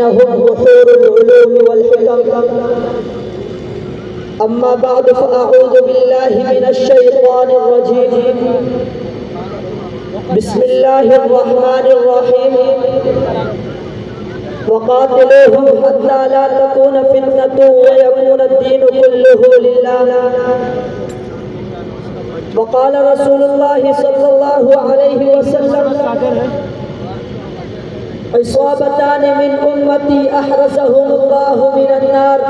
الذين هم بحور العلوم والحكم. أما بعد فأعوذ بالله من الشيطان الرجيم. بسم الله الرحمن الرحيم. وقاتلوهم حتى لا تكون فتنة ويكون الدين كله لله. وقال رسول الله صلى الله عليه وسلم: عصابتان من أمتي أحرزهم الله من النار،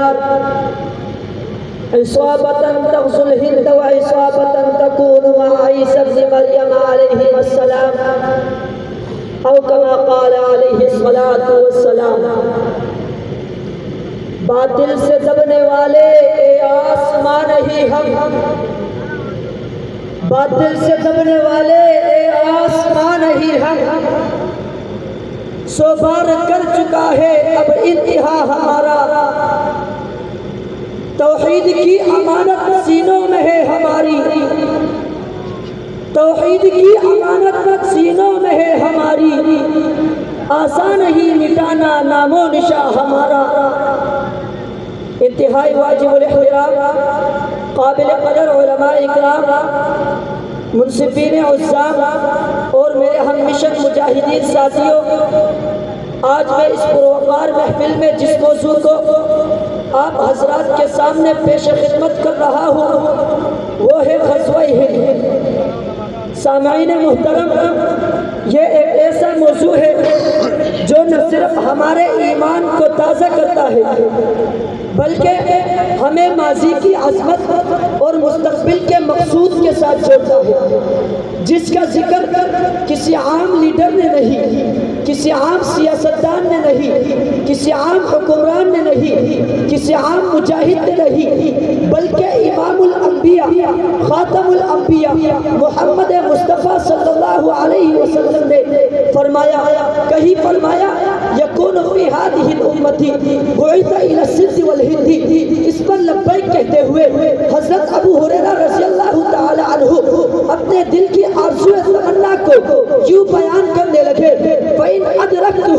عصابة تغزو الهند وعصابة تكون مع عيسى ابن مريم عليه السلام، او كما قال علیہ الصلاۃ والسلام. باطل سے دبنے والے اے آسمان ہی ہم، باطل سے دبنے والے اے آسمان ہی ہم، سو بار کر چکا ہے اب انتہا ہمارا. توحید کی امانت سینوں میں ہے ہماری، توحید کی امانت سینوں میں ہے ہماری، آسان ہی مٹانا نام و نشاں ہمارا. انتہائی واجب الاحترام قابل قدر علماء اکرام، منصفین عزام اور میرے ہم مشن مجاہدین ساتھیوں، آج میں اس پروقار محفل میں جس موضوع کو آپ حضرات کے سامنے پیش خدمت کر رہا ہوں وہ ہے غزوہ ہند. سامعین محترم، یہ ایک ایسا موضوع ہے جو نہ صرف ہمارے ایمان کو تازہ کرتا ہے بلکہ ہمیں ماضی کی عظمت اور مستقبل کے مقصود کے ساتھ جوڑتا ہے، جس کا ذکر کسی عام لیڈر نے نہیں، کسی عام سیاستدان نے نہیں، کسی عام حکمران نے نہیں، کسی عام مجاہد نے نہیں، بلکہ امام الانبیاء خاتم الانبیاء محمد مصطفیٰ صلی اللہ علیہ وسلم نے فرمایا. کہیں فرمایا یکون فی ہذہ الامتی بعث الی السند والہند. اس پر لبیک کہتے ہوئے حضرت ابو ہریرہ رضی اللہ تعالی عنہ اپنے دل کی آرزو تمنا کو یوں بیان کرنے لگے: فإن أدرکتہ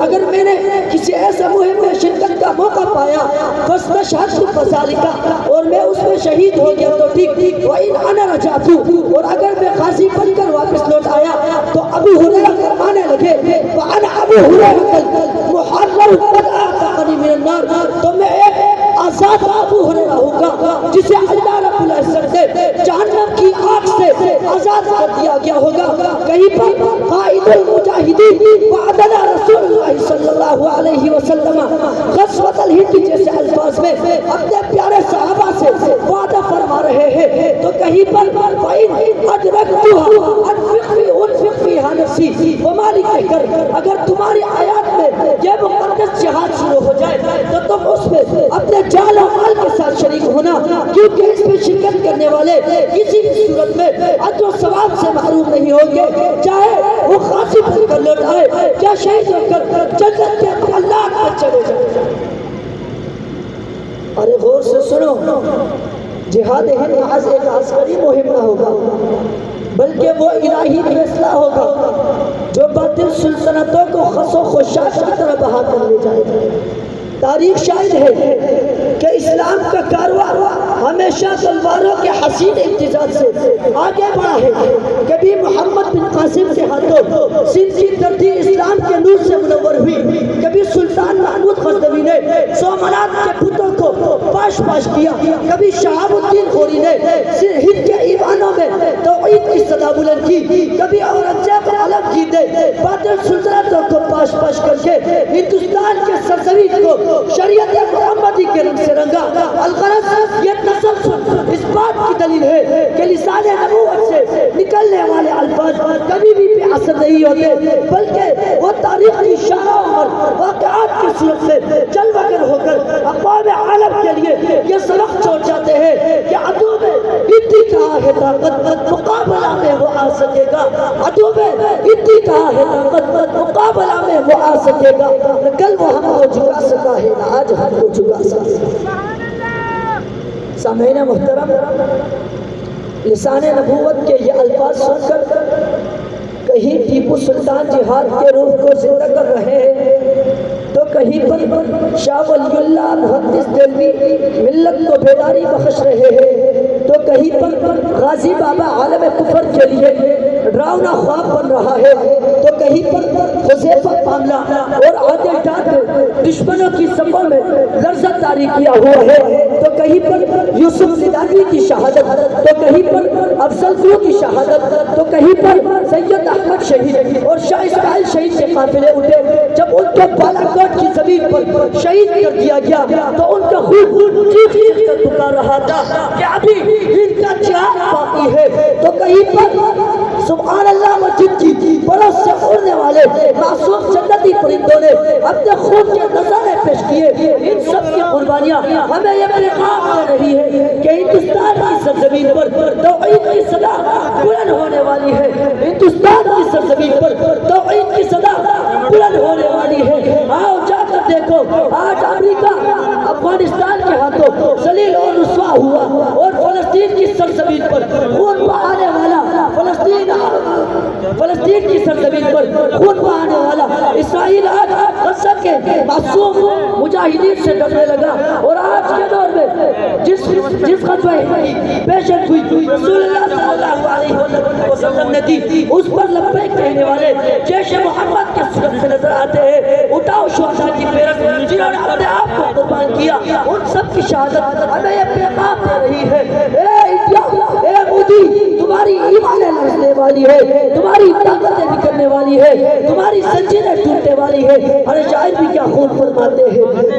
اگر میں نے کسی ایسے مہم میں شرکت کا موقع پایا فاستشہدت فذلک، اور میں اس میں شہید ہو گیا تو ٹھیک. وإن أنا رجعت، اور اگر میں غازی بن کر واپس لوٹ آیا تو ابو ہریرہ فرمانے لگے: وأنا ابو ہریرہ محرر قد أعتقني من النار، تو میں ایک آزاد ابو ہریرہ ہوگا جسے اللہ رب العزت نے جہنم کی آگ سے آزاد کر دیا گیا ہوگا. کہیں پر قائد المجاہدین وعدنا رسول اللہ صلی اللہ علیہ وسلم غزوۃ الہند جیسے الفاظ میں اپنے پیارے صحابہ سے وعدہ فرما رہے ہیں، تو کہیں پر فَإِنْ أَدْرَكْتُهَا أَنْفِقْ فِيهَا نَفْسِي وَمَا لِي کہہ کر اگر تمہاری آیات میں یہ مقدس جہاد شروع ہو جائے تو تم اس میں اپنے جان و مال کے ساتھ شریک ہونا، کیونکہ اس میں شرکت کرنے والے کسی بھی صورت میں اجر و ثواب سے محروم نہیں ہوں گے، چاہے وہ غازی بن کر لوٹ آئے یا شہید ہو کر جنت کے اللہ پر چلے جائے. ارے غور سے سنو، جہاد ہند محض ایک عسکری مہم نہ ہوگا بلکہ وہ الہی فیصلہ ہوگا جو باطل سلطنتوں کو خس و خشاش کی طرح بہا کر لے جائے گا. تاریخ شاہد ہے کہ اسلام کا کارواں ہمیشہ تلواروں کے حسین امتزاج سے آگے بڑھا ہے. کبھی محمد بن قاسم کے ہاتھوں سندھ کی دھرتی اسلام کے نور سے منور ہوئی، کبھی سلطان محمود غزنوی نے سومنات کے بتوں کو پاش پاش کیا، کبھی شہاب الدین غوری نے ہند کے ایوانوں میں توحید کی صدا بلند کی، کبھی اورنگزیب عالمگیر نے باطل سلطنتوں کو پاش پاش کر کے ہندوستان کے سرزمین کو شریعت محمدی کے رنگ سے رنگا. الغرض یہ تسلسل اس بات کی دلیل ہے کہ لسان نبوت سے نکلنے والے الفاظ کبھی بھی بے اثر نہیں ہوتے بلکہ وہ تاریخ کی شاہراہ اور واقعات کی صورت سے چل وگر ہو کر اقوام عالم کے لیے یہ سبق چھوڑ جاتے ہیں کہ عدو میں اتنی کہاں ہے طاقت مقابلہ میں وہ آ سکے گا، عدو میں اتنی کہاں ہے طاقت مقابلہ میں وہ آ سکے گا. کل وہ ہم کو جھکا سکا ہے، آج ہم کو جھکا سکے. سامعین محترم، لسان نبوت کے یہ الفاظ سن کر کہیں ٹیپو سلطان جہاد کے روح کو زندہ کر رہے ہیں تو کہیں پر شاہ ولی اللہ محدث دہلوی ملت کو بیداری بخش رہے ہیں، تو کہیں پر غازی بابا عالم کفر کے لیے ڈراؤنا خواب بن رہا ہے، تو کہیں پر حذیفہ معاملہ اور عادل ڈاٹ دشمنوں کی صفوں میں لرزت طاری کیا ہوا ہے، تو کہیں پر یوسف زدانی کی شہادت، تو کہیں پر افضل فلو کی شہادت، تو کہیں پر سید احمد شہید اور شاہ اسماعیل شہید کے قافلے اٹھے، جب ان کو بالا کوٹ کی زمین پر شہید کر دیا گیا تو ان کا خون چیخ چیخ کر پکار رہا تھا کہ ابھی ان کا جہاد باقی ہے، تو کہیں پر سبحان اللہ و جن کی برس سے اڑنے والے معصوم جنتی پرندوں نے اپنے خون کے نظارے پیش کیے، ان سب کی قربانیاں ہمیں یہ پیغام دے رہی ہے کہ ہندوستان کی سرزمین پر توحید کی صدا بلند ہونے والی ہے، ہندوستان کی سرزمین پر توحید کی صدا بلند ہونے والی ہے۔ آؤ جا کر دیکھو، آج امریکہ افغانستان کے ہاتھوں ذلیل اور رسوا ہوا، اور فلسطین کی سرزمین پر خون بہانے والا فلسطین کی سرزمین پر خون بہانے والا اسرائیل آج غزہ کے معصوم مجاہدین سے ڈرنے لگا، اور آج کے دور میں جس غزوہ پیشن ہوئی رسول اللہ صلی اللہ علیہ وسلم نے دی، اس پر لبیک کہنے والے جیش محمد کے صورت سے نظر آتے ہیں۔ اٹھاؤ شہداء کی فہرست جنہوں نے اپنے آپ کو قربان کیا، ان سب کی شہادت ہمیں یہ پیغام دے رہی ہے، اے انڈیا، اے مودی، تمہاری ایمانیں لرزنے والی ہے، تمہاری طاقتیں نکلنے والی ہے، تمہاری زنجیریں ٹوٹنے والی ہے۔ ہر شاعر بھی کیا خون فرماتے ہیں۔